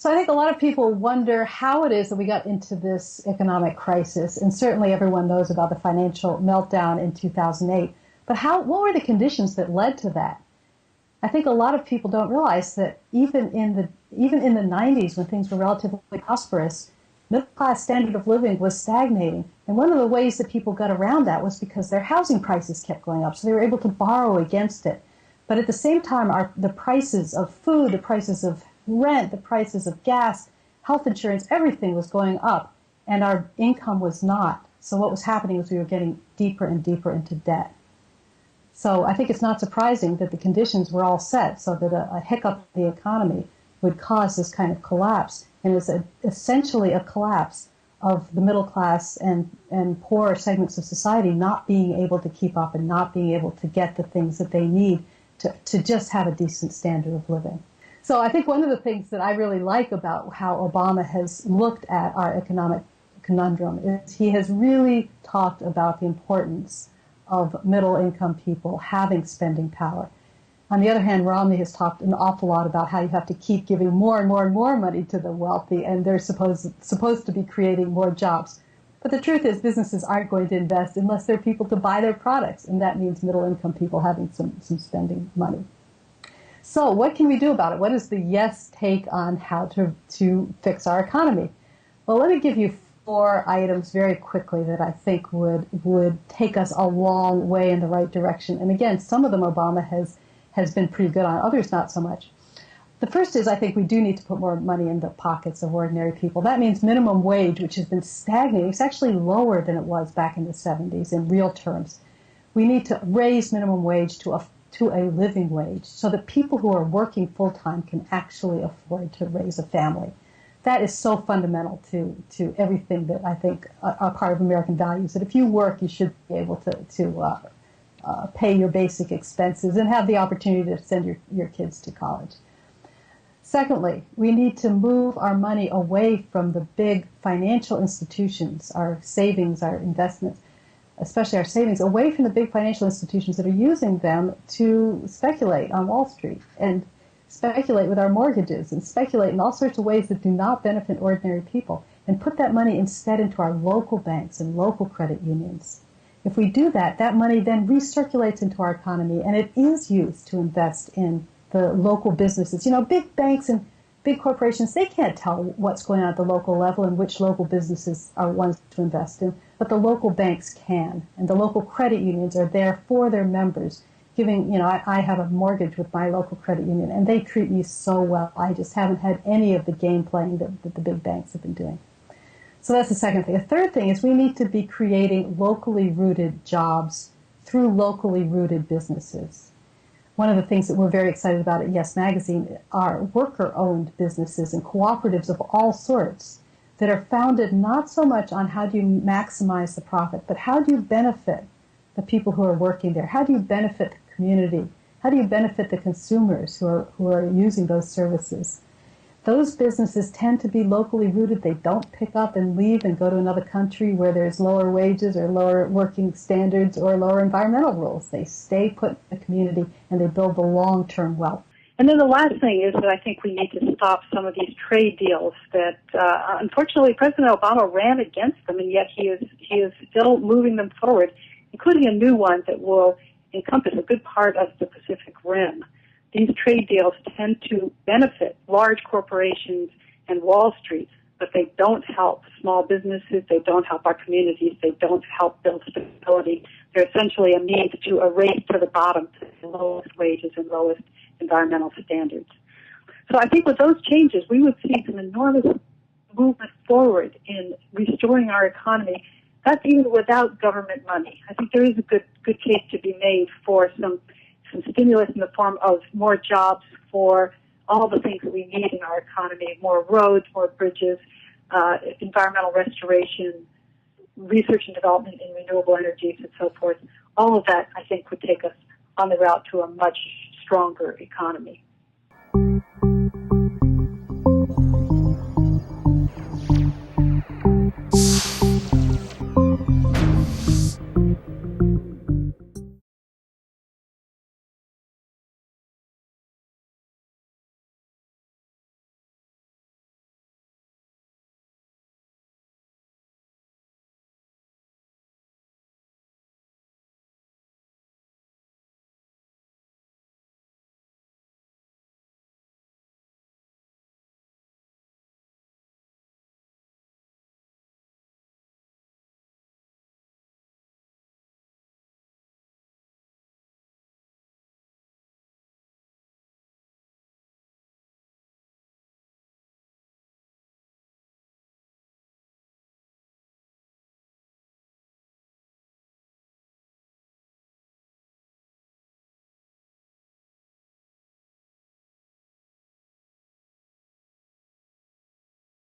So I think a lot of people wonder how it is that we got into this economic crisis, and certainly everyone knows about the financial meltdown in 2008. But what were the conditions that led to that? I think a lot of people don't realize that even in the 90s, when things were relatively prosperous, middle class standard of living was stagnating. And one of the ways that people got around that was because their housing prices kept going up, so they were able to borrow against it. But at the same time, the prices of food, the prices of rent, the prices of gas, health insurance, everything was going up, and our income was not. So what was happening was we were getting deeper and deeper into debt. So I think it's not surprising that the conditions were all set so that a hiccup in the economy would cause this kind of collapse. And it was essentially a collapse of the middle class and poorer segments of society not being able to keep up and not being able to get the things that they need to just have a decent standard of living. So I think one of the things that I really like about how Obama has looked at our economic conundrum is he has really talked about the importance of middle-income people having spending power. On the other hand, Romney has talked an awful lot about how you have to keep giving more and more and more money to the wealthy, and they're supposed to be creating more jobs. But the truth is businesses aren't going to invest unless there are people to buy their products, and that means middle-income people having some spending money. So what can we do about it? What is the yes take on how to fix our economy? Well, let me give you 4 items very quickly that I think would take us a long way in the right direction. And again, some of them Obama has been pretty good on, others not so much. The first is I think we do need to put more money in the pockets of ordinary people. That means minimum wage, which has been stagnating. It's actually lower than it was back in the 70s in real terms. We need to raise minimum wage to a living wage so that people who are working full-time can actually afford to raise a family. That is so fundamental to everything that I think are part of American values, that if you work, you should be able to pay your basic expenses and have the opportunity to send your kids to college. Secondly, we need to move our money away from the big financial institutions, our savings, our investments, especially our savings, away from the big financial institutions that are using them to speculate on Wall Street and speculate with our mortgages and speculate in all sorts of ways that do not benefit ordinary people, and put that money instead into our local banks and local credit unions. If we do that, that money then recirculates into our economy, and it is used to invest in the local businesses. You know, big banks and big corporations, they can't tell what's going on at the local level and which local businesses are ones to invest in, but the local banks can, and the local credit unions are there for their members, giving, you know, I have a mortgage with my local credit union, and they treat me so well. I just haven't had any of the game playing that the big banks have been doing. So that's the second thing. The third thing is we need to be creating locally rooted jobs through locally rooted businesses. One of the things that we're very excited about at Yes Magazine are worker-owned businesses and cooperatives of all sorts that are founded not so much on how do you maximize the profit, but how do you benefit the people who are working there? How do you benefit the community? How do you benefit the consumers who are using those services? Those businesses tend to be locally rooted. They don't pick up and leave and go to another country where there's lower wages or lower working standards or lower environmental rules. They stay put in the community and they build the long-term wealth. And then the last thing is that I think we need to stop some of these trade deals that, unfortunately, President Obama ran against them, and yet he is still moving them forward, including a new one that will encompass a good part of the Pacific Rim. These trade deals tend to benefit large corporations and Wall Street, but they don't help small businesses, they don't help our communities, they don't help build stability. They're essentially a means to a race to the bottom, to the lowest wages and lowest environmental standards. So I think with those changes, we would see some enormous movement forward in restoring our economy. That's even without government money. I think there is a good case to be made for some stimulus in the form of more jobs for all the things that we need in our economy, more roads, more bridges, environmental restoration, research and development in renewable energies, and so forth. All of that, I think, would take us on the route to a much stronger economy.